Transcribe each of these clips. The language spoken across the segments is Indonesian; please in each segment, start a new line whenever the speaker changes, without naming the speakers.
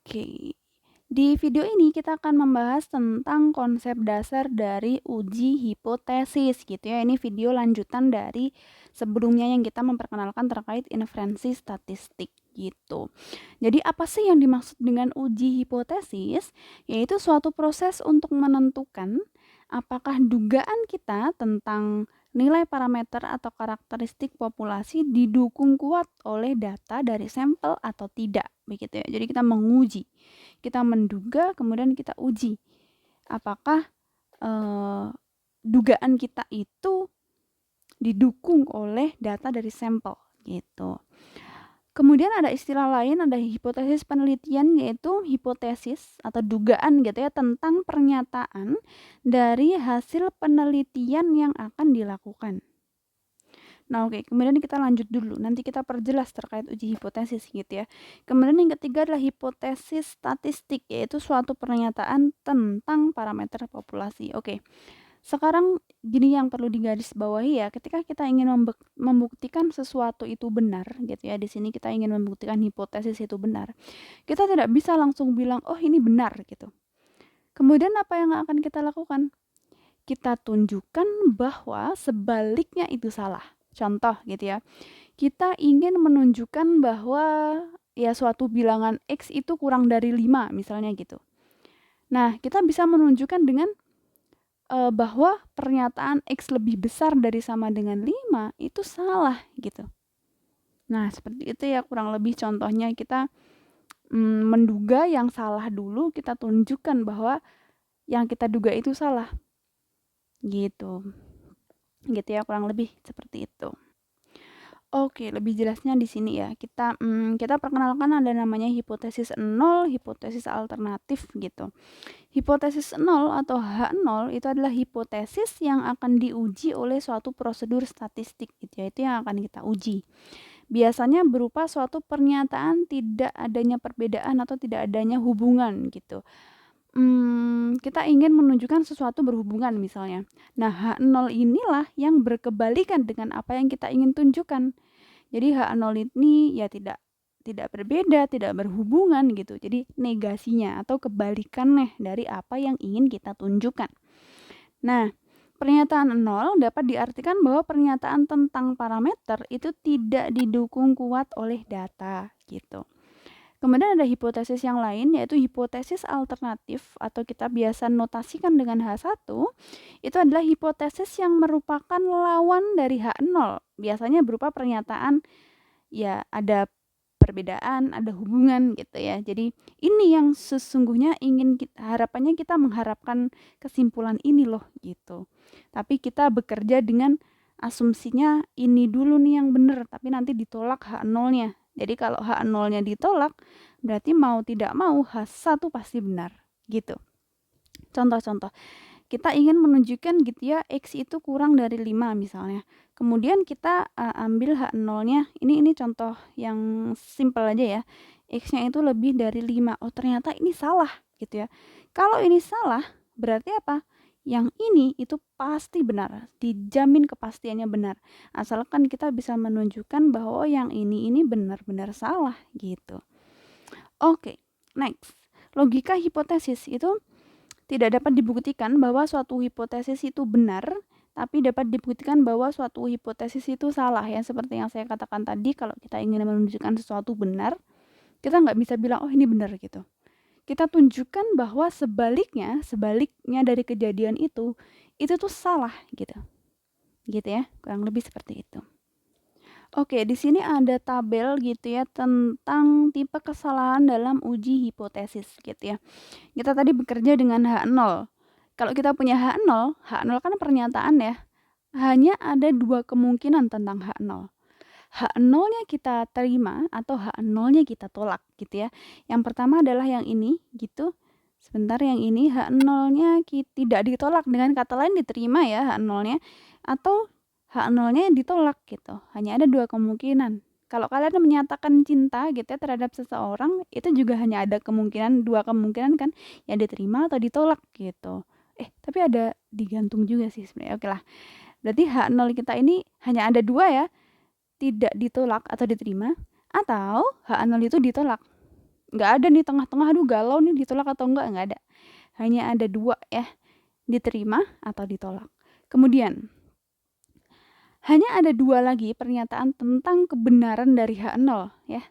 Oke, di video ini kita akan membahas tentang konsep dasar dari uji hipotesis gitu ya. Ini video lanjutan dari sebelumnya yang kita memperkenalkan terkait inferensi statistik gitu. Jadi apa sih yang dimaksud dengan uji hipotesis? Yaitu suatu proses untuk menentukan apakah dugaan kita tentang nilai parameter atau karakteristik populasi didukung kuat oleh data dari sampel atau tidak, begitu ya. Jadi kita menguji, kita menduga, kemudian kita uji apakah dugaan kita itu didukung oleh data dari sampel gitu. Kemudian ada istilah lain, ada hipotesis penelitian, yaitu hipotesis atau dugaan gitu ya tentang pernyataan dari hasil penelitian yang akan dilakukan. Nah, oke, kemudian kita lanjut dulu. Nanti kita perjelas terkait uji hipotesis gitu ya. Kemudian yang ketiga adalah hipotesis statistik, yaitu suatu pernyataan tentang parameter populasi. Oke. Sekarang gini yang perlu digarisbawahi ya, ketika kita ingin membuktikan sesuatu itu benar gitu ya. Di sini kita ingin membuktikan hipotesis itu benar. Kita tidak bisa langsung bilang, "Oh, ini benar" gitu. Kemudian apa yang akan kita lakukan? Kita tunjukkan bahwa sebaliknya itu salah. Contoh gitu ya. Kita ingin menunjukkan bahwa ya suatu bilangan X itu kurang dari 5 misalnya gitu. Nah, kita bisa menunjukkan dengan bahwa pernyataan X lebih besar dari sama dengan 5 itu salah gitu. Nah, seperti itu ya kurang lebih contohnya kita menduga yang salah dulu, kita tunjukkan bahwa yang kita duga itu salah. Gitu. Gitu ya kurang lebih seperti itu. Oke, lebih jelasnya di sini ya. Kita perkenalkan ada namanya hipotesis nol, hipotesis alternatif gitu. Hipotesis nol atau H0 itu adalah hipotesis yang akan diuji oleh suatu prosedur statistik gitu ya. Itu yang akan kita uji. Biasanya berupa suatu pernyataan tidak adanya perbedaan atau tidak adanya hubungan gitu. Kita ingin menunjukkan sesuatu berhubungan misalnya. Nah, H0 inilah yang berkebalikan dengan apa yang kita ingin tunjukkan. Jadi H0 ini ya tidak berbeda, tidak berhubungan gitu. Jadi negasinya atau kebalikannya dari apa yang ingin kita tunjukkan. Nah, pernyataan nol dapat diartikan bahwa pernyataan tentang parameter itu tidak didukung kuat oleh data gitu. Kemudian ada hipotesis yang lain yaitu hipotesis alternatif atau kita biasa notasikan dengan H1. Itu adalah hipotesis yang merupakan lawan dari H0. Biasanya berupa pernyataan ya ada perbedaan, ada hubungan gitu ya. Jadi ini yang sesungguhnya harapannya kita mengharapkan kesimpulan ini loh gitu. Tapi kita bekerja dengan asumsinya ini dulu nih yang benar, tapi nanti ditolak H0-nya. Jadi kalau H0-nya ditolak, berarti mau tidak mau H1 pasti benar gitu. Contoh-contoh kita ingin menunjukkan gitu ya X itu kurang dari 5 misalnya. Kemudian kita ambil H0-nya. Ini contoh yang simpel aja ya. X-nya itu lebih dari 5. Oh, ternyata ini salah gitu ya. Kalau ini salah, berarti apa? Yang ini itu pasti benar. Dijamin kepastiannya benar. Asalkan kita bisa menunjukkan bahwa yang ini benar-benar salah gitu. Oke, next. Logika hipotesis itu tidak dapat dibuktikan bahwa suatu hipotesis itu benar, tapi dapat dibuktikan bahwa suatu hipotesis itu salah ya. Seperti yang saya katakan tadi, kalau kita ingin menunjukkan sesuatu benar, kita nggak bisa bilang, oh ini benar gitu. Kita tunjukkan bahwa sebaliknya dari kejadian itu tuh salah gitu. Gitu ya, kurang lebih seperti itu. Oke, di sini ada tabel gitu ya tentang tipe kesalahan dalam uji hipotesis gitu ya. Kita tadi bekerja dengan H0. Kalau kita punya H0 kan pernyataan ya. Hanya ada dua kemungkinan tentang H0. H0-nya kita terima atau H0-nya kita tolak gitu ya. Yang pertama adalah yang ini gitu. Sebentar, yang ini H0-nya tidak ditolak, dengan kata lain diterima ya H0-nya, atau H0-nya ditolak gitu. Hanya ada dua kemungkinan. Kalau kalian menyatakan cinta gitu ya terhadap seseorang, itu juga hanya ada dua kemungkinan kan, ya diterima atau ditolak gitu. Tapi ada digantung juga sih sebenarnya. Oke lah. Berarti H0 kita ini hanya ada dua ya, tidak ditolak atau diterima, atau H0 itu ditolak. nggak ada nih tengah-tengah, aduh galau nih ditolak atau nggak ada. Hanya ada dua ya, diterima atau ditolak. Kemudian, hanya ada dua lagi pernyataan tentang kebenaran dari H0 ya.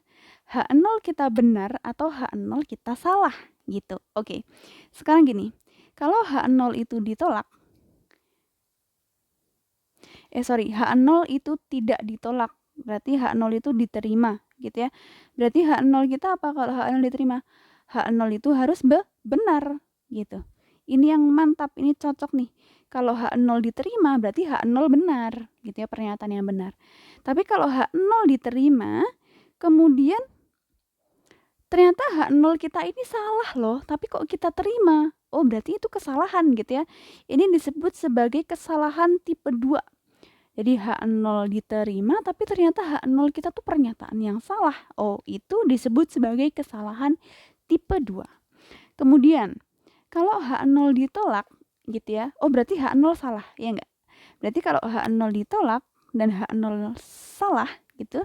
H0 kita benar atau H0 kita salah gitu. Oke. Sekarang gini, kalau H0 itu ditolak, H0 itu tidak ditolak. Berarti H0 itu diterima gitu ya. Berarti H0 kita apa kalau H0 diterima? H0 itu harus benar gitu. Ini yang mantap, ini cocok nih. Kalau H0 diterima berarti H0 benar gitu ya, pernyataan yang benar. Tapi kalau H0 diterima, kemudian ternyata H0 kita ini salah loh, tapi kok kita terima? Oh, berarti itu kesalahan gitu ya. Ini disebut sebagai kesalahan tipe 2. Jadi H0 diterima tapi ternyata H0 kita tuh pernyataan yang salah. Oh, itu disebut sebagai kesalahan tipe 2. Kemudian, kalau H0 ditolak gitu ya. Oh, berarti H0 salah, ya enggak? Berarti kalau H0 ditolak dan H0 salah gitu,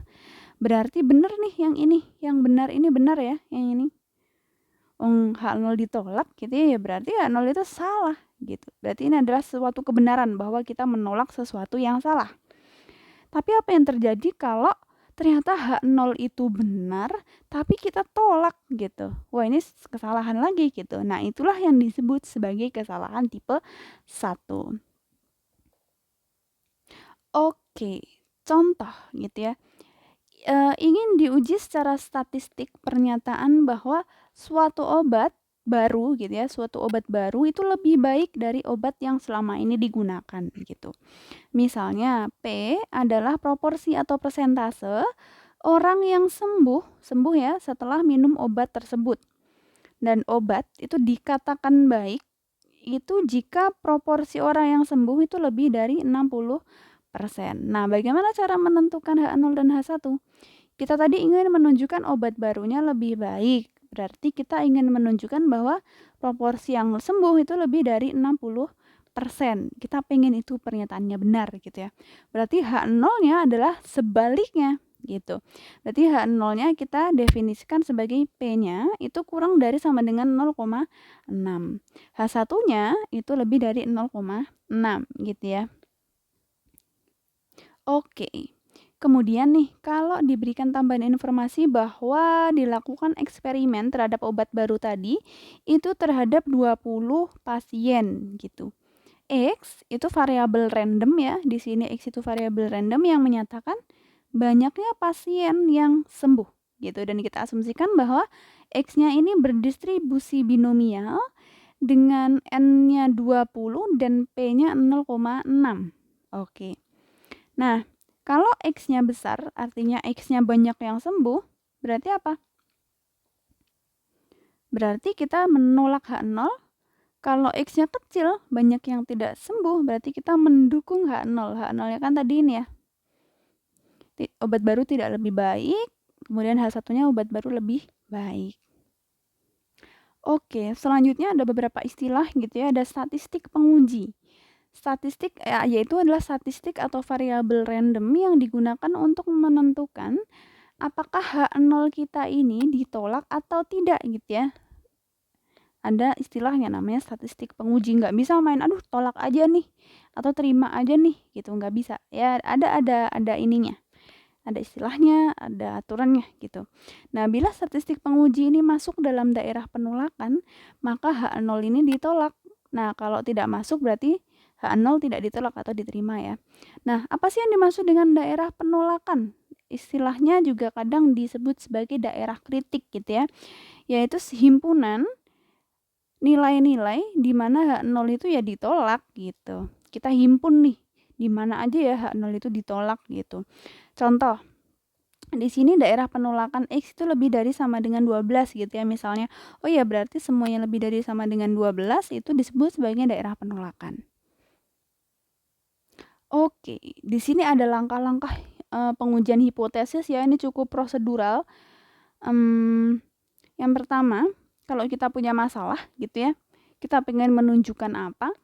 berarti benar nih yang ini. Yang benar ini benar ya, yang ini. H0 ditolak gitu ya, berarti H0 itu salah gitu. Berarti ini adalah suatu kebenaran bahwa kita menolak sesuatu yang salah. Tapi apa yang terjadi kalau ternyata H0 itu benar, tapi kita tolak gitu. Wah, ini kesalahan lagi gitu. Nah, itulah yang disebut sebagai kesalahan tipe 1. Oke, contoh gitu ya. Ingin diuji secara statistik pernyataan bahwa suatu obat baru gitu ya, suatu obat baru itu lebih baik dari obat yang selama ini digunakan gitu. Misalnya P adalah proporsi atau persentase orang yang sembuh ya setelah minum obat tersebut. Dan obat itu dikatakan baik itu jika proporsi orang yang sembuh itu lebih dari 60%. Nah, bagaimana cara menentukan H0 dan H1? Kita tadi ingin menunjukkan obat barunya lebih baik. Berarti kita ingin menunjukkan bahwa proporsi yang sembuh itu lebih dari 60%. Kita pengen itu pernyataannya benar gitu ya. Berarti H0-nya adalah sebaliknya gitu. Berarti H0-nya kita definisikan sebagai P-nya itu kurang dari sama dengan 0,6. H1-nya itu lebih dari 0,6 gitu ya. Oke. Kemudian nih, kalau diberikan tambahan informasi bahwa dilakukan eksperimen terhadap obat baru tadi, itu terhadap 20 pasien gitu. X itu variabel random ya, di sini X itu variabel random yang menyatakan banyaknya pasien yang sembuh gitu. Dan kita asumsikan bahwa X-nya ini berdistribusi binomial dengan N-nya 20 dan P-nya 0,6. Oke. Nah, kalau X-nya besar, artinya X-nya banyak yang sembuh, berarti apa? Berarti kita menolak H0. Kalau X-nya kecil, banyak yang tidak sembuh, berarti kita mendukung H0. H0-nya kan tadi ini ya. Obat baru tidak lebih baik, kemudian H1-nya obat baru lebih baik. Oke, selanjutnya ada beberapa istilah gitu ya, ada statistik penguji. Statistik yaitu adalah statistik atau variabel random yang digunakan untuk menentukan apakah H0 kita ini ditolak atau tidak gitu ya. Ada istilahnya namanya statistik penguji, nggak bisa main aduh tolak aja nih atau terima aja nih gitu, nggak bisa. Ya ada ininya. Ada istilahnya, ada aturannya gitu. Nah, bila statistik penguji ini masuk dalam daerah penolakan, maka H0 ini ditolak. Nah, kalau tidak masuk berarti H0 tidak ditolak atau diterima ya. Nah, apa sih yang dimaksud dengan daerah penolakan? Istilahnya juga kadang disebut sebagai daerah kritik gitu ya. Yaitu himpunan nilai-nilai di mana H0 itu ya ditolak gitu. Kita himpun nih, di mana aja ya H0 itu ditolak gitu. Contoh, di sini daerah penolakan X itu lebih dari sama dengan 12 gitu ya misalnya. Oh ya, berarti semuanya lebih dari sama dengan 12 itu disebut sebagai daerah penolakan. Oke, di sini ada langkah-langkah pengujian hipotesis ya, ini cukup prosedural. Yang pertama, kalau kita punya masalah gitu ya, kita pengen menunjukkan apa,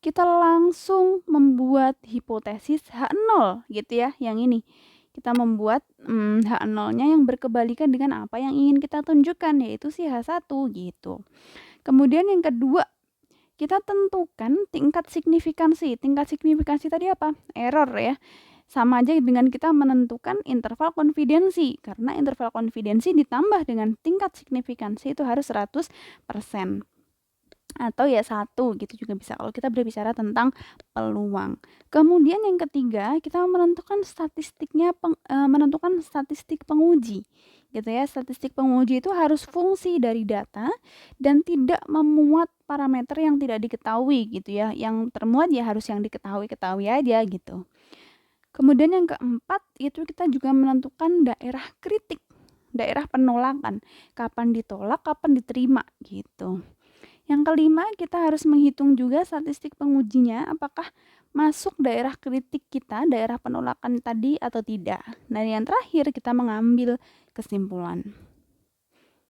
kita langsung membuat hipotesis H0 gitu ya, yang ini. kita membuat H0-nya yang berkebalikan dengan apa yang ingin kita tunjukkan, yaitu si H1 gitu. Kemudian yang kedua, kita tentukan tingkat signifikansi. Tingkat signifikansi tadi apa? Error ya. Sama aja dengan kita menentukan interval konfidensi, karena interval konfidensi ditambah dengan tingkat signifikansi itu harus 100%. Atau ya 1 gitu juga bisa kalau kita berbicara tentang peluang. Kemudian yang ketiga, kita menentukan menentukan statistik penguji. Gitu ya. Statistik penguji itu harus fungsi dari data dan tidak memuat parameter yang tidak diketahui gitu ya. Yang termuat ya harus yang diketahui aja gitu. Kemudian yang keempat, itu kita juga menentukan daerah kritik, daerah penolakan, kapan ditolak, kapan diterima gitu. Yang kelima, kita harus menghitung juga statistik pengujinya, apakah masuk daerah kritik kita, daerah penolakan tadi atau tidak. Dan yang terakhir, kita mengambil kesimpulan.